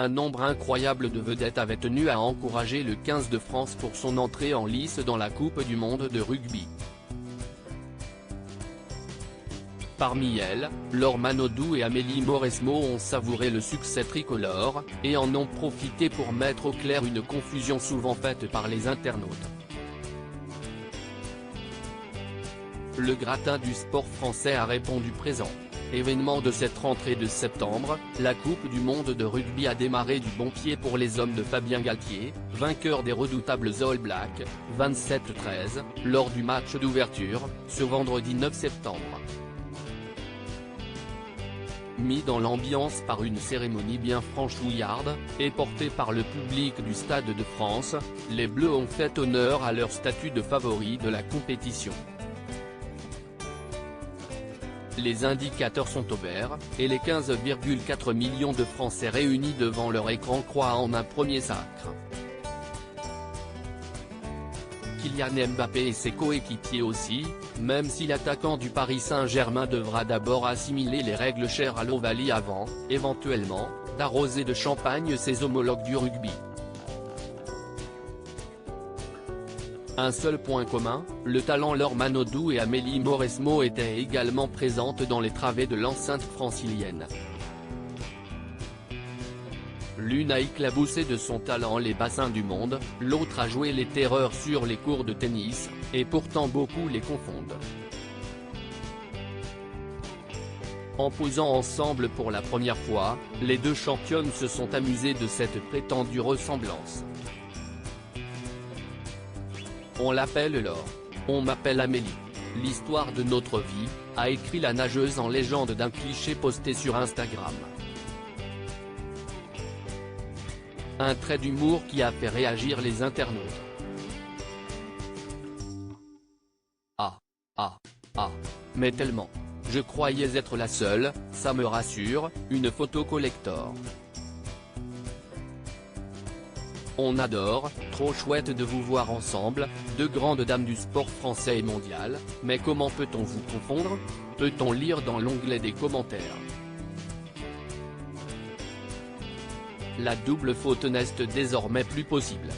Un nombre incroyable de vedettes avait tenu à encourager le 15 de France pour son entrée en lice dans la Coupe du monde de rugby. Parmi elles, Laure Manodou et Amélie Mauresmo ont savouré le succès tricolore, et en ont profité pour mettre au clair une confusion souvent faite par les internautes. Le gratin du sport français a répondu présent. Événement de cette rentrée de septembre, la Coupe du monde de rugby a démarré du bon pied pour les hommes de Fabien Galtier, vainqueur des redoutables All Blacks, 27-13, lors du match d'ouverture, ce vendredi 9 septembre. Mis dans l'ambiance par une cérémonie bien franchouillarde, et portée par le public du Stade de France, les Bleus ont fait honneur à leur statut de favoris de la compétition. Les indicateurs sont au vert, et les 15,4 millions de Français réunis devant leur écran croient en un premier sacre. Kylian Mbappé et ses coéquipiers aussi, même si l'attaquant du Paris Saint-Germain devra d'abord assimiler les règles chères à l'Ovalie avant, éventuellement, d'arroser de champagne ses homologues du rugby. Un seul point commun, le talent Laure Manodou et Amélie Mauresmo étaient également présentes dans les travées de l'enceinte francilienne. L'une a éclaboussé de son talent les bassins du monde, l'autre a joué les terreurs sur les cours de tennis, et pourtant beaucoup les confondent. En posant ensemble pour la première fois, les deux championnes se sont amusées de cette prétendue ressemblance. On l'appelle Laure. On m'appelle Amélie. L'histoire de notre vie, a écrit la nageuse en légende d'un cliché posté sur Instagram. Un trait d'humour qui a fait réagir les internautes. Mais tellement. Je croyais être la seule, ça me rassure, une photo collector. On adore, trop chouette de vous voir ensemble, deux grandes dames du sport français et mondial, mais comment peut-on vous confondre? Peut-on lire dans l'onglet des commentaires. La double faute n'est désormais plus possible.